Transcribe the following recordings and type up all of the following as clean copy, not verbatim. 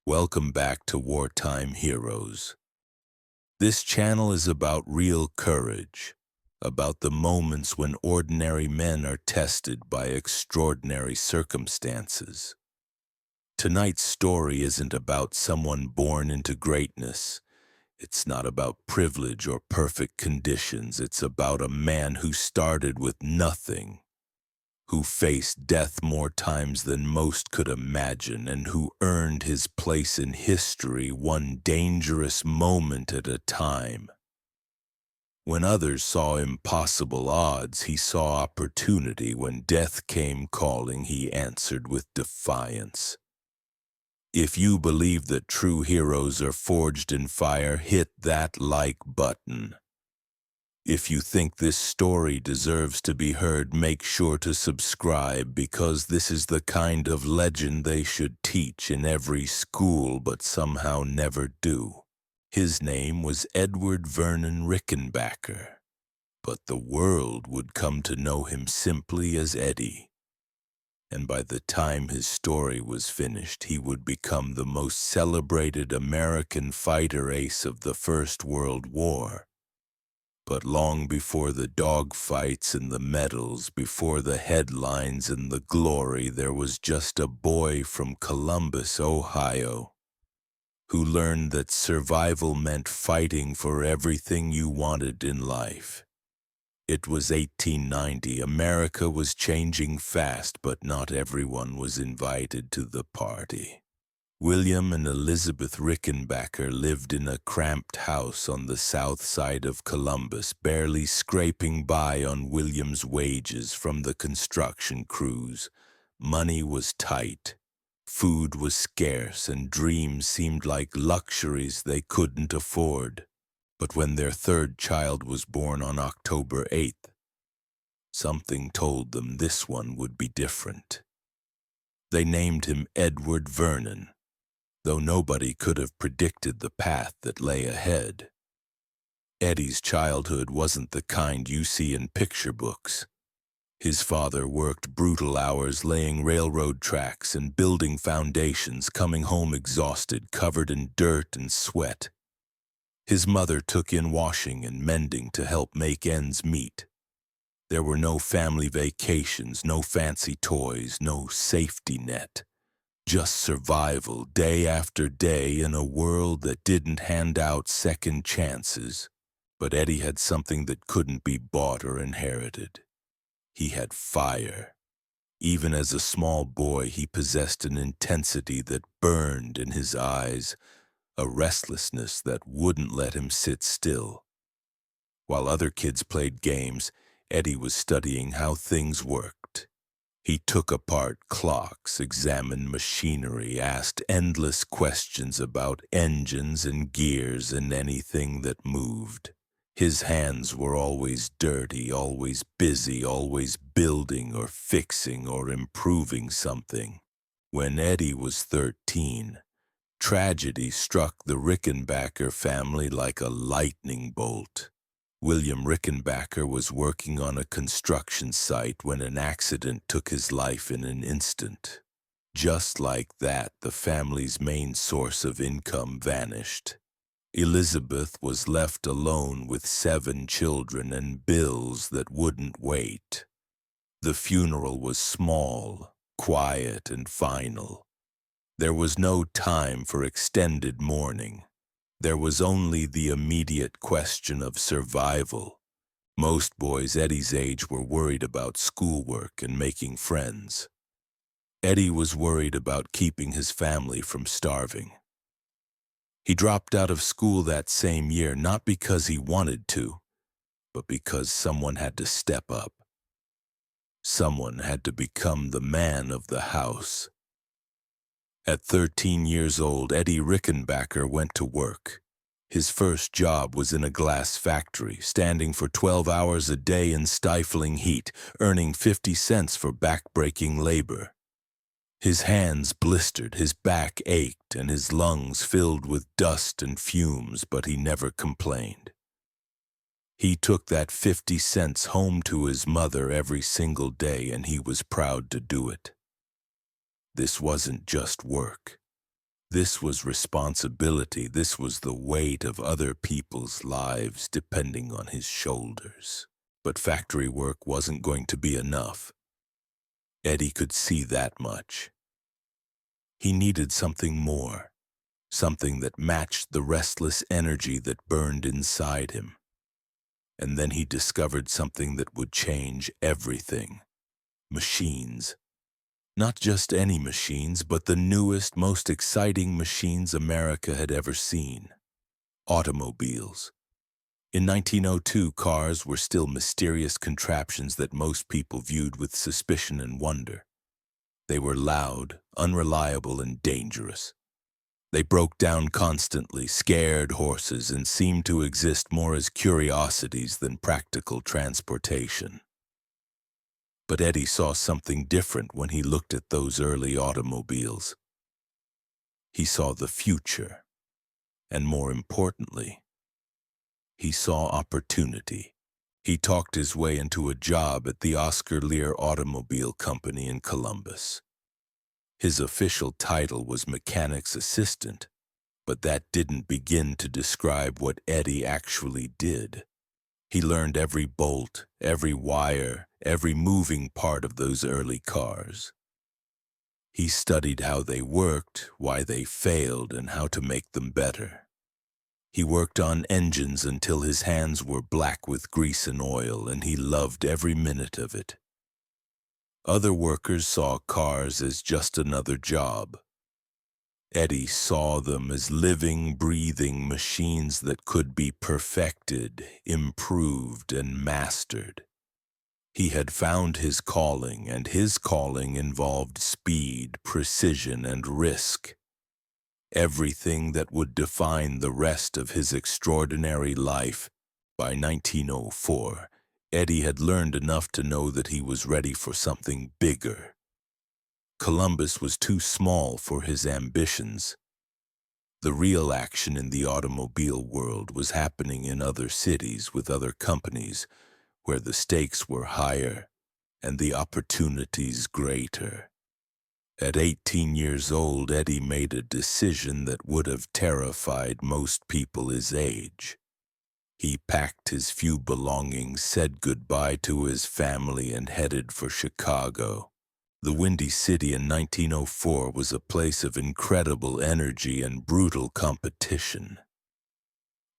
Welcome back to Wartime Heroes. This channel is about real courage, about the moments when ordinary men are tested by extraordinary circumstances. Tonight's story isn't about someone born into greatness. It's not about privilege or perfect conditions. It's about a man who started with nothing, who faced death more times than most could imagine, and who earned his place in history one dangerous moment at a time. When others saw impossible odds, he saw opportunity. When death came calling, he answered with defiance. If you believe that true heroes are forged in fire, hit that like button. If you think this story deserves to be heard, make sure to subscribe, because this is the kind of legend they should teach in every school but somehow never do. His name was Edward Vernon Rickenbacker, but the world would come to know him simply as Eddie. And by the time his story was finished, he would become the most celebrated American fighter ace of the First World War. But long before the dogfights and the medals, before the headlines and the glory, there was just a boy from Columbus, Ohio, who learned that survival meant fighting for everything you wanted in life. It was 1890. America was changing fast, but not everyone was invited to the party. William and Elizabeth Rickenbacker lived in a cramped house on the south side of Columbus, barely scraping by on William's wages from the construction crews. Money was tight, food was scarce, and dreams seemed like luxuries they couldn't afford. But when their third child was born on October 8th, something told them this one would be different. They named him Edward Vernon, though nobody could have predicted the path that lay ahead. Eddie's childhood wasn't the kind you see in picture books. His father worked brutal hours laying railroad tracks and building foundations, coming home exhausted, covered in dirt and sweat. His mother took in washing and mending to help make ends meet. There were no family vacations, no fancy toys, no safety net. Just survival day after day in a world that didn't hand out second chances. But Eddie had something that couldn't be bought or inherited. He had fire. Even as a small boy, he possessed an intensity that burned in his eyes, a restlessness that wouldn't let him sit still. While other kids played games, Eddie was studying how things worked. He took apart clocks, examined machinery, asked endless questions about engines and gears and anything that moved. His hands were always dirty, always busy, always building or fixing or improving something. When Eddie was 13, tragedy struck the Rickenbacker family like a lightning bolt. William Rickenbacker was working on a construction site when an accident took his life in an instant. Just like that, the family's main source of income vanished. Elizabeth was left alone with 7 children and bills that wouldn't wait. The funeral was small, quiet, and final. There was no time for extended mourning. There was only the immediate question of survival. Most boys Eddie's age were worried about schoolwork and making friends. Eddie was worried about keeping his family from starving. He dropped out of school that same year, not because he wanted to, but because someone had to step up. Someone had to become the man of the house. At 13 years old, Eddie Rickenbacker went to work. His first job was in a glass factory, standing for 12 hours a day in stifling heat, earning 50 cents for back-breaking labor. His hands blistered, his back ached, and his lungs filled with dust and fumes, but he never complained. He took that 50 cents home to his mother every single day, and he was proud to do it. This wasn't just work. This was responsibility. This was the weight of other people's lives depending on his shoulders. But factory work wasn't going to be enough. Eddie could see that much. He needed something more, something that matched the restless energy that burned inside him. And then he discovered something that would change everything. Machines. Not just any machines, but the newest, most exciting machines America had ever seen. Automobiles. In 1902, cars were still mysterious contraptions that most people viewed with suspicion and wonder. They were loud, unreliable, and dangerous. They broke down constantly, scared horses, and seemed to exist more as curiosities than practical transportation. But Eddie saw something different when he looked at those early automobiles. He saw the future, and more importantly, he saw opportunity. He talked his way into a job at the Oscar Lear Automobile Company in Columbus. His official title was mechanic's assistant, but that didn't begin to describe what Eddie actually did. He learned every bolt, every wire, every moving part of those early cars. He studied how they worked, why they failed, and how to make them better. He worked on engines until his hands were black with grease and oil, and he loved every minute of it. Other workers saw cars as just another job. Eddie saw them as living, breathing machines that could be perfected, improved, and mastered. He had found his calling, and his calling involved speed, precision, and risk. Everything that would define the rest of his extraordinary life. By 1904, Eddie had learned enough to know that he was ready for something bigger. Columbus was too small for his ambitions. The real action in the automobile world was happening in other cities with other companies, where the stakes were higher and the opportunities greater. At 18 years old, Eddie made a decision that would have terrified most people his age. He packed his few belongings, said goodbye to his family, and headed for Chicago. The Windy City in 1904 was a place of incredible energy and brutal competition.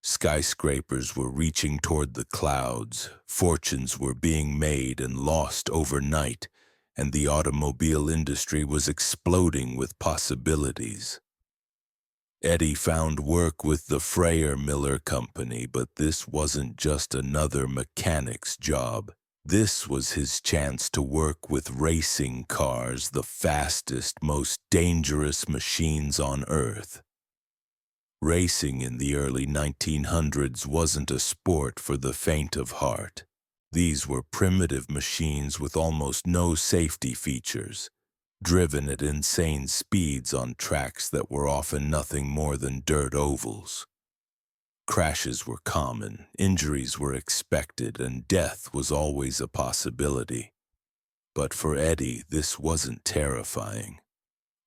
Skyscrapers were reaching toward the clouds, fortunes were being made and lost overnight, and the automobile industry was exploding with possibilities. Eddie found work with the Freyer Miller Company, but this wasn't just another mechanic's job. This was his chance to work with racing cars, the fastest, most dangerous machines on Earth. Racing in the early 1900s wasn't a sport for the faint of heart. These were primitive machines with almost no safety features, driven at insane speeds on tracks that were often nothing more than dirt ovals. Crashes were common, injuries were expected, and death was always a possibility. But for Eddie, this wasn't terrifying.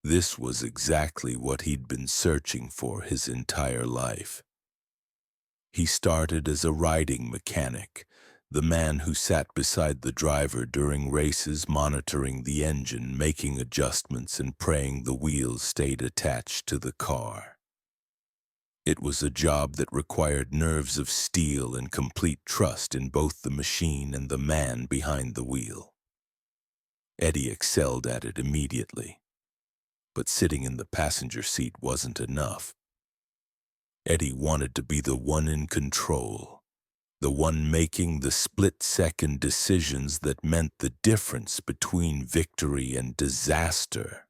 This was exactly what he'd been searching for his entire life. He started as a riding mechanic, the man who sat beside the driver during races, monitoring the engine, making adjustments, and praying the wheels stayed attached to the car. It was a job that required nerves of steel and complete trust in both the machine and the man behind the wheel. Eddie excelled at it immediately, but sitting in the passenger seat wasn't enough. Eddie wanted to be the one in control, the one making the split-second decisions that meant the difference between victory and disaster.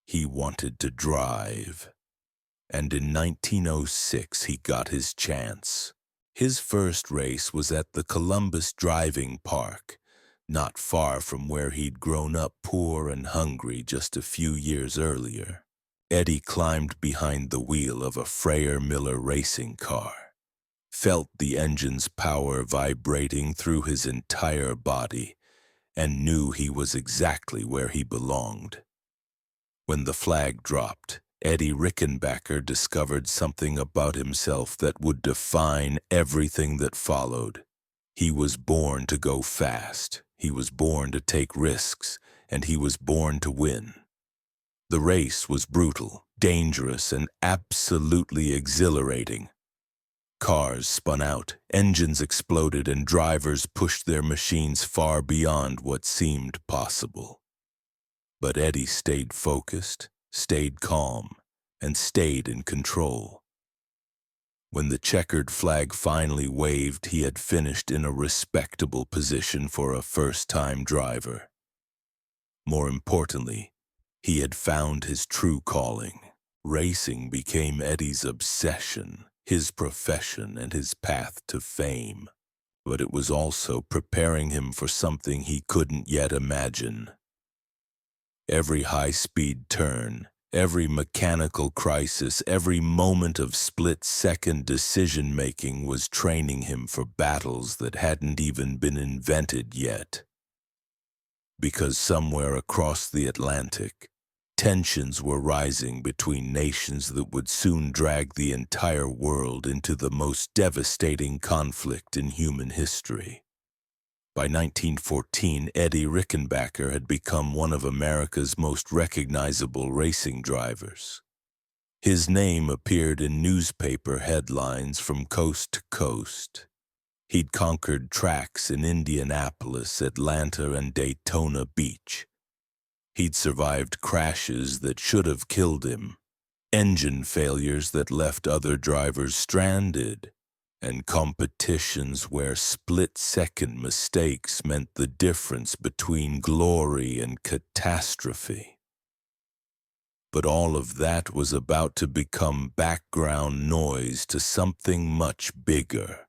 He wanted to drive. And in 1906 he got his chance. His first race was at the Columbus Driving Park, not far from where he'd grown up poor and hungry just a few years earlier. Eddie climbed behind the wheel of a Freyer Miller racing car, felt the engine's power vibrating through his entire body, and knew he was exactly where he belonged. When the flag dropped, Eddie Rickenbacker discovered something about himself that would define everything that followed. He was born to go fast, he was born to take risks, and he was born to win. The race was brutal, dangerous, and absolutely exhilarating. Cars spun out, engines exploded, and drivers pushed their machines far beyond what seemed possible. But Eddie stayed focused, stayed calm, and stayed in control. When the checkered flag finally waved, he had finished in a respectable position for a first-time driver. More importantly, he had found his true calling. Racing became Eddie's obsession, his profession, and his path to fame. But it was also preparing him for something he couldn't yet imagine. Every high-speed turn, every mechanical crisis, every moment of split-second decision-making was training him for battles that hadn't even been invented yet. Because somewhere across the Atlantic, tensions were rising between nations that would soon drag the entire world into the most devastating conflict in human history. By 1914, Eddie Rickenbacker had become one of America's most recognizable racing drivers. His name appeared in newspaper headlines from coast to coast. He'd conquered tracks in Indianapolis, Atlanta, and Daytona Beach. He'd survived crashes that should have killed him, engine failures that left other drivers stranded, and competitions where split-second mistakes meant the difference between glory and catastrophe. But all of that was about to become background noise to something much bigger.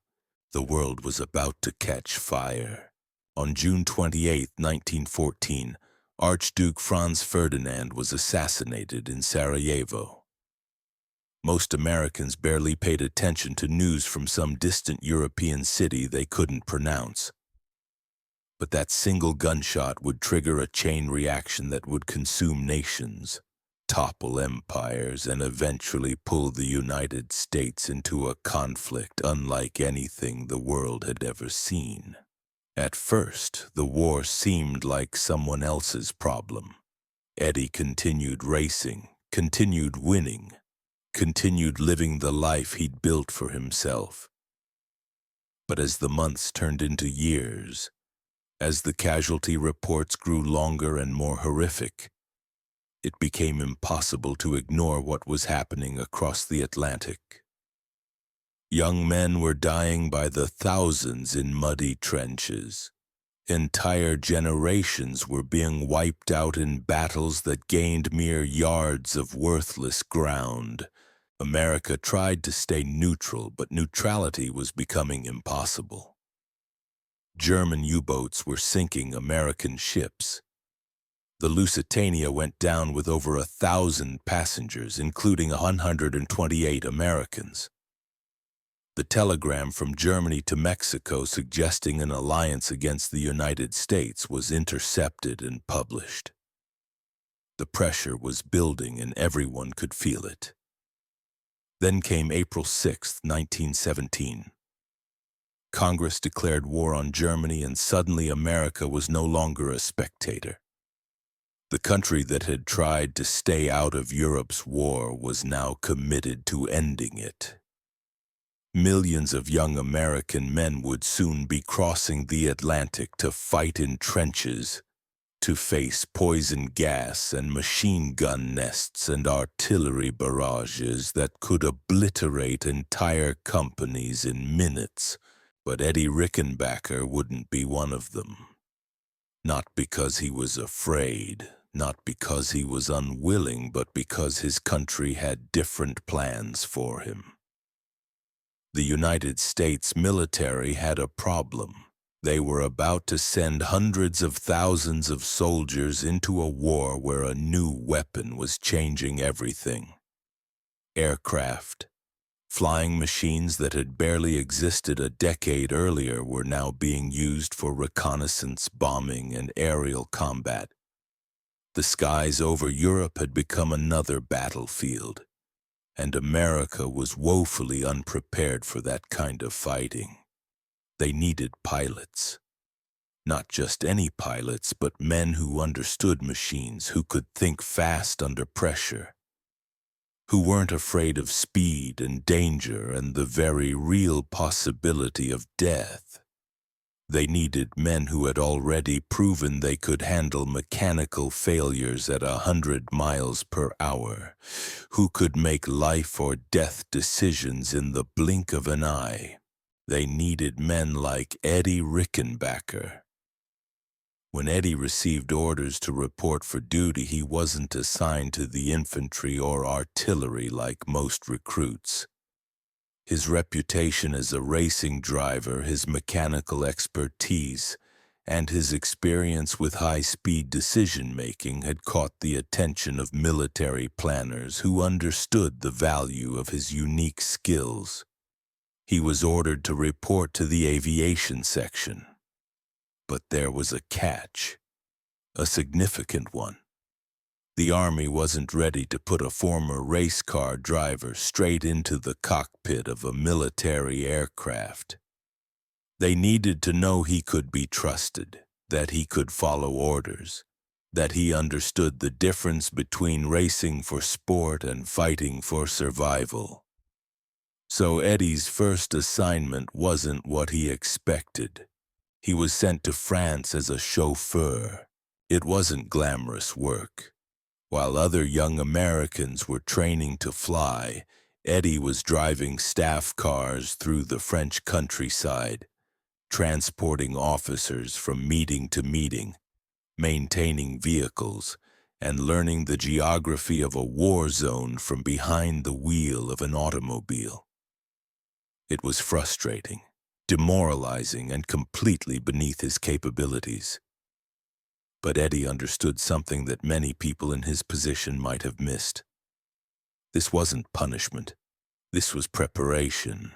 The world was about to catch fire. On June 28, 1914, Archduke Franz Ferdinand was assassinated in Sarajevo. Most Americans barely paid attention to news from some distant European city they couldn't pronounce. But that single gunshot would trigger a chain reaction that would consume nations, topple empires, and eventually pull the United States into a conflict unlike anything the world had ever seen. At first, the war seemed like someone else's problem. Eddie continued racing, continued winning, continued living the life he'd built for himself. But as the months turned into years, as the casualty reports grew longer and more horrific, it became impossible to ignore what was happening across the Atlantic. Young men were dying by the thousands in muddy trenches. Entire generations were being wiped out in battles that gained mere yards of worthless ground. America tried to stay neutral, but neutrality was becoming impossible. German U-boats were sinking American ships. The Lusitania went down with over 1,000 passengers, including 128 Americans. The telegram from Germany to Mexico suggesting an alliance against the United States was intercepted and published. The pressure was building and everyone could feel it. Then came April 6, 1917. Congress declared war on Germany, and suddenly America was no longer a spectator. The country that had tried to stay out of Europe's war was now committed to ending it. Millions of young American men would soon be crossing the Atlantic to fight in trenches, to face poison gas and machine gun nests and artillery barrages that could obliterate entire companies in minutes. But Eddie Rickenbacker wouldn't be one of them. Not because he was afraid, not because he was unwilling, but because his country had different plans for him. The United States military had a problem. They were about to send hundreds of thousands of soldiers into a war where a new weapon was changing everything. Aircraft, flying machines that had barely existed a decade earlier, were now being used for reconnaissance, bombing, and aerial combat. The skies over Europe had become another battlefield, and America was woefully unprepared for that kind of fighting. They needed pilots. Not just any pilots, but men who understood machines, who could think fast under pressure, who weren't afraid of speed and danger and the very real possibility of death. They needed men who had already proven they could handle mechanical failures at 100 miles per hour, who could make life or death decisions in the blink of an eye. They needed men like Eddie Rickenbacker. When Eddie received orders to report for duty, he wasn't assigned to the infantry or artillery like most recruits. His reputation as a racing driver, his mechanical expertise, and his experience with high-speed decision-making had caught the attention of military planners who understood the value of his unique skills. He was ordered to report to the aviation section. But there was a catch, a significant one. The Army wasn't ready to put a former race car driver straight into the cockpit of a military aircraft. They needed to know he could be trusted, that he could follow orders, that he understood the difference between racing for sport and fighting for survival. So Eddie's first assignment wasn't what he expected. He was sent to France as a chauffeur. It wasn't glamorous work. While other young Americans were training to fly, Eddie was driving staff cars through the French countryside, transporting officers from meeting to meeting, maintaining vehicles, and learning the geography of a war zone from behind the wheel of an automobile. It was frustrating, demoralizing, and completely beneath his capabilities. But Eddie understood something that many people in his position might have missed. This wasn't punishment. This was preparation.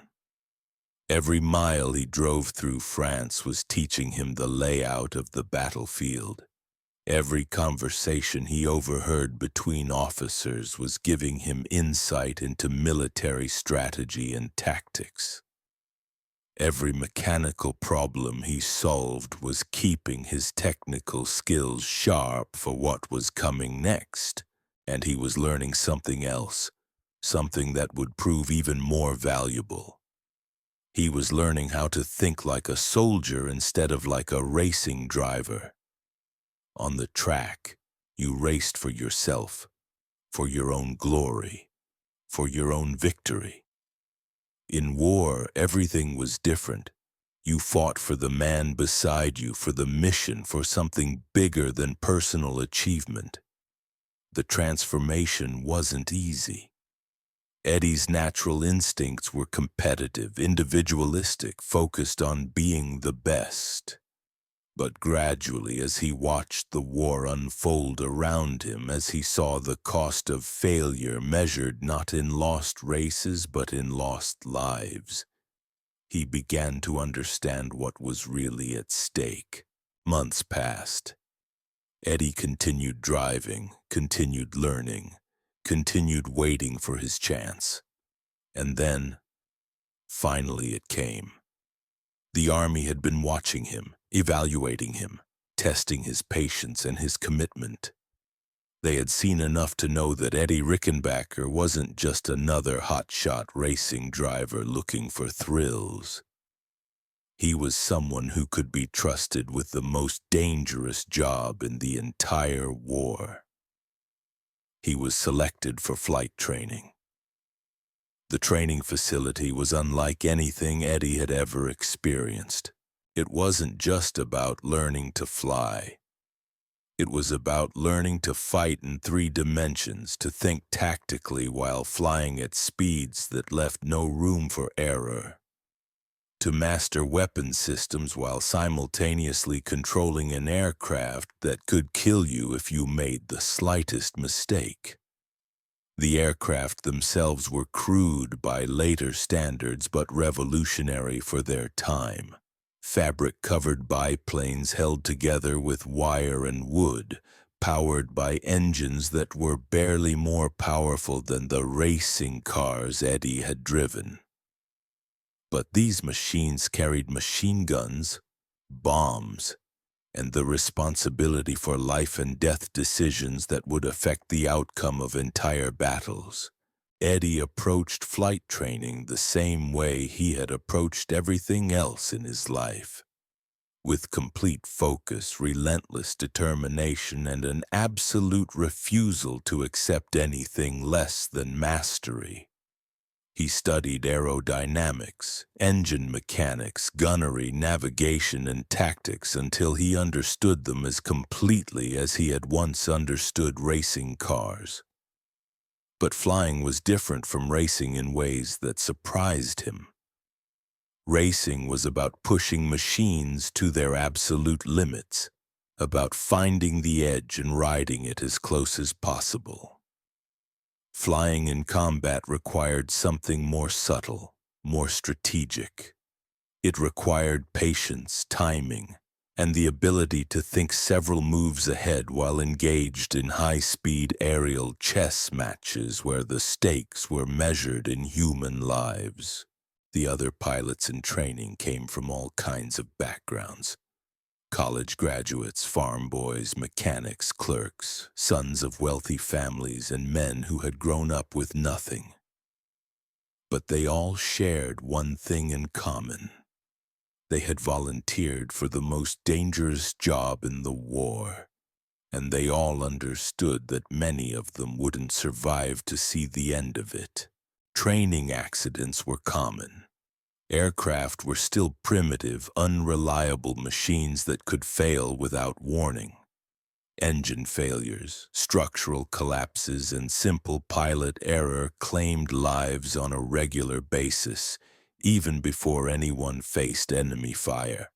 Every mile he drove through France was teaching him the layout of the battlefield. Every conversation he overheard between officers was giving him insight into military strategy and tactics. Every mechanical problem he solved was keeping his technical skills sharp for what was coming next, and he was learning something else, something that would prove even more valuable. He was learning how to think like a soldier instead of like a racing driver. On the track, you raced for yourself, for your own glory, for your own victory. In war, everything was different. You fought for the man beside you, for the mission, for something bigger than personal achievement. The transformation wasn't easy. Eddie's natural instincts were competitive, individualistic, focused on being the best. But gradually, as he watched the war unfold around him, as he saw the cost of failure measured not in lost races but in lost lives, he began to understand what was really at stake. Months passed. Eddie continued driving, continued learning, continued waiting for his chance. And then, finally it came. The Army had been watching him, evaluating him, testing his patience and his commitment. They had seen enough to know that Eddie Rickenbacker wasn't just another hotshot racing driver looking for thrills. He was someone who could be trusted with the most dangerous job in the entire war. He was selected for flight training. The training facility was unlike anything Eddie had ever experienced. It wasn't just about learning to fly. It was about learning to fight in 3 dimensions, to think tactically while flying at speeds that left no room for error, to master weapon systems while simultaneously controlling an aircraft that could kill you if you made the slightest mistake. The aircraft themselves were crude by later standards but revolutionary for their time. Fabric-covered biplanes held together with wire and wood, powered by engines that were barely more powerful than the racing cars Eddie had driven. But these machines carried machine guns, bombs, and the responsibility for life and death decisions that would affect the outcome of entire battles. Eddie approached flight training the same way he had approached everything else in his life, with complete focus, relentless determination, and an absolute refusal to accept anything less than mastery. He studied aerodynamics, engine mechanics, gunnery, navigation, and tactics until he understood them as completely as he had once understood racing cars. But flying was different from racing in ways that surprised him. Racing was about pushing machines to their absolute limits, about finding the edge and riding it as close as possible. Flying in combat required something more subtle, more strategic. It required patience, timing, and the ability to think several moves ahead while engaged in high-speed aerial chess matches where the stakes were measured in human lives. The other pilots in training came from all kinds of backgrounds. College graduates, farm boys, mechanics, clerks, sons of wealthy families, and men who had grown up with nothing. But they all shared one thing in common. They had volunteered for the most dangerous job in the war, and they all understood that many of them wouldn't survive to see the end of it. Training accidents were common. Aircraft were still primitive, unreliable machines that could fail without warning. Engine failures, structural collapses, and simple pilot error claimed lives on a regular basis, even before anyone faced enemy fire.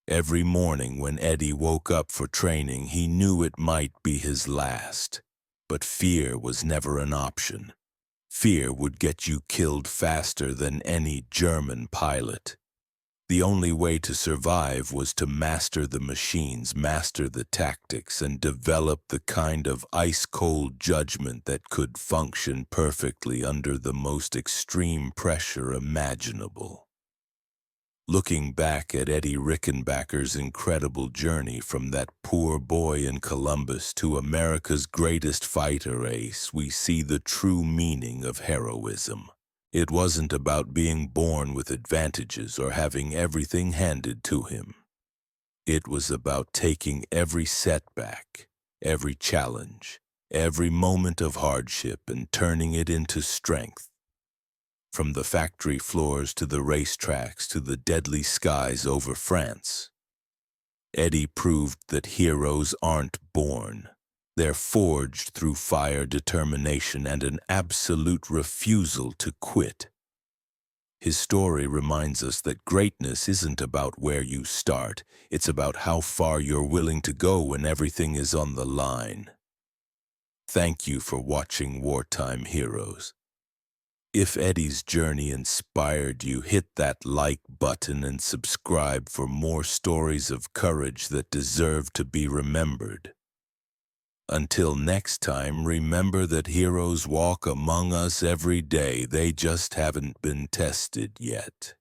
Every morning when Eddie woke up for training, he knew it might be his last. But fear was never an option. Fear would get you killed faster than any German pilot. The only way to survive was to master the machines, master the tactics, and develop the kind of ice-cold judgment that could function perfectly under the most extreme pressure imaginable. Looking back at Eddie Rickenbacker's incredible journey from that poor boy in Columbus to America's greatest fighter ace, we see the true meaning of heroism. It wasn't about being born with advantages or having everything handed to him. It was about taking every setback, every challenge, every moment of hardship and turning it into strength. From the factory floors to the racetracks to the deadly skies over France, Eddie proved that heroes aren't born. They're forged through fire, determination, and an absolute refusal to quit. His story reminds us that greatness isn't about where you start. It's about how far you're willing to go when everything is on the line. Thank you for watching Wartime Heroes. If Eddie's journey inspired you, hit that like button and subscribe for more stories of courage that deserve to be remembered. Until next time, remember that heroes walk among us every day. They just haven't been tested yet.